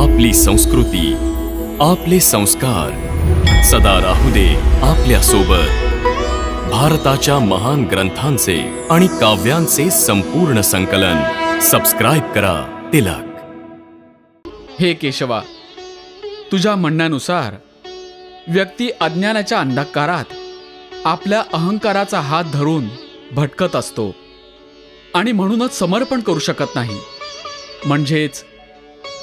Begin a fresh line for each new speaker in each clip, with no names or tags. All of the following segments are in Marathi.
आपली संस्कृती, आपले संस्कार सदा राहू दे आपल्या सोबत। भारताच्या महान ग्रंथांचे आणि काव्यांचे संपूर्ण संकलन सबस्क्राइब करा तिलक।
हे केशवा, तुझ्या म्हणण्यानुसार व्यक्ती अज्ञानाच्या अंधकारात आपल्या अहंकाराचा हात धरून भटकत असतो आणि म्हणूनच समर्पण करू शकत नाही। म्हणजेच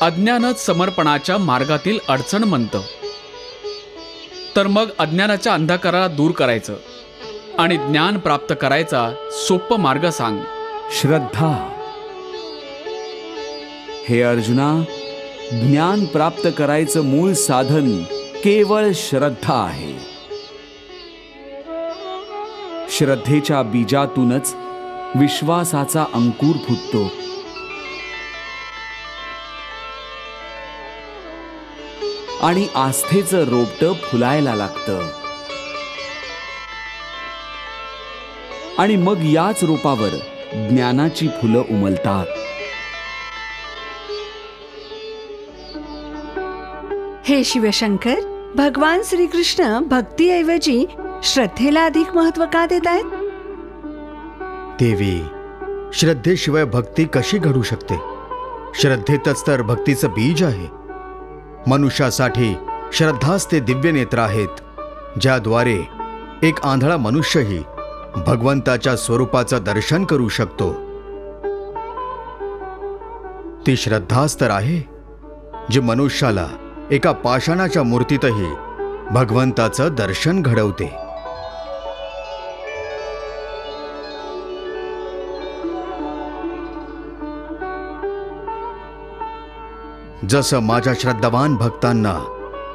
अज्ञानच समर्पणाच्या मार्गातील अडचण बनतं। तर मग अज्ञानाच्या अंधकाराला दूर करायचं आणि ज्ञान प्राप्त करायचा सोपा मार्ग सांग।
श्रद्धा। हे अर्जुना, ज्ञान प्राप्त करायचं मूळ साधन केवळ श्रद्धा आहे। श्रद्धेच्या बीजातूनच विश्वासाचा अंकुर फुटतो आणि आस्थेचं रोपटं फुलायला लागतं आणि मग याच रोपावर ज्ञानाची फुलं उमलतात।
हे शिवशंकर, भगवान श्रीकृष्ण भक्तीऐवजी श्रद्धेला अधिक महत्त्व का देत आहेत?
देवी, श्रद्धेशिवाय भक्ती कशी घडू शकते? श्रद्धेतच तर भक्तीचं बीज आहे। मनुष्यासाठी श्रद्धाच ते दिव्य नेत्र आहेत, ज्याद्वारे एक आंधळा मनुष्यही भगवंताच्या स्वरूपाचं दर्शन करू शकतो। ती श्रद्धाच तर आहे जी मनुष्याला एका पाषाणाच्या मूर्तीतही भगवंताचं दर्शन घडवते। जसं माझ्या श्रद्धावान भक्तांना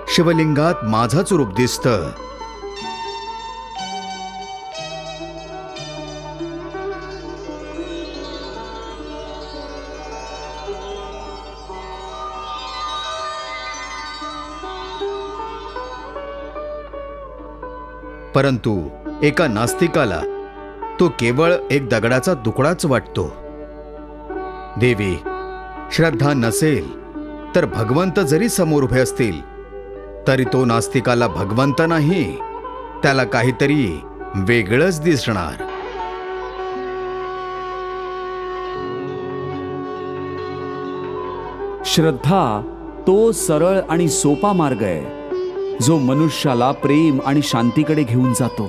शिवलिंगात माझंच रूप दिसतं, परंतु एका नास्तिकाला तो केवळ एक दगडाचा तुकडाच वाटतो। देवी, श्रद्धा नसेल तर भगवंत जरी समोर उभे असतील तरी तो नास्तिकाला भगवंत नाही, त्याला काहीतरी वेगळंच दिसणार।
श्रद्धा तो सरळ आणि सोपा मार्ग आहे जो मनुष्याला प्रेम आणि शांतीकडे घेऊन जातो।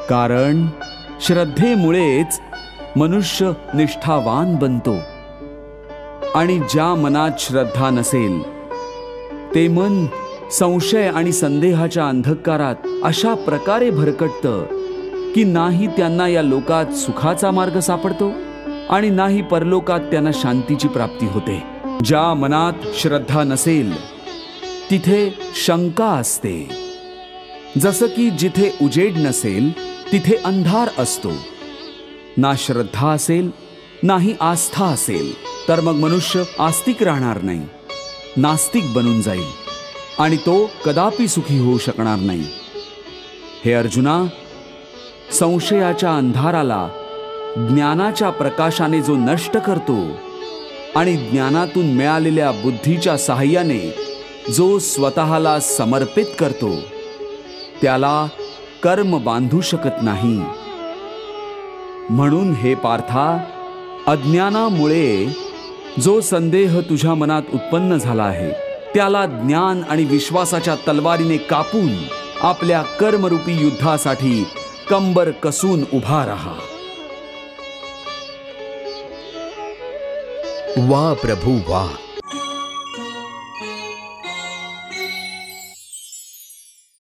कारण श्रद्धेमुळेच मनुष्य निष्ठावान बनतो आणि ज्या मनात श्रद्धा नसेल ते मन संशय आणि संदेहाच्या अंधकारात अशा प्रकारे भरकटतं की नाही त्यांना या लोकात सुखाचा मार्ग सापडतो आणि नाही परलोकात त्यांना शांतीची प्राप्ती होते। ज्या मनात श्रद्धा नसेल तिथे शंका असते, जसं की जिथे उजेड नसेल तिथे अंधार असतो। ना श्रद्धा असेल नाही आस्था असेल तर मग मनुष्य आस्तिक राहणार नाही, नास्तिक बनून जाईल आणि तो कदापि सुखी होऊ शकणार नाही। हे अर्जुना, संशयाच्या अंधाराला ज्ञानाच्या प्रकाशाने जो नष्ट करतो आणि ज्ञानातून मिळालेल्या बुद्धीच्या साहाय्याने जो स्वतःला समर्पित करतो त्याला कर्म बांधू शकत नाही। म्हणून हे पार्था, अज्ञानामुळे जो संदेह तुझ्या मनात उत्पन्न झाला आहे त्याला ज्ञान आणि विश्वासाच्या तलवारीने कापून आपल्या कर्मरूपी युद्धासाठी कंबर कसून उभा राहा।
वाह प्रभू वाह।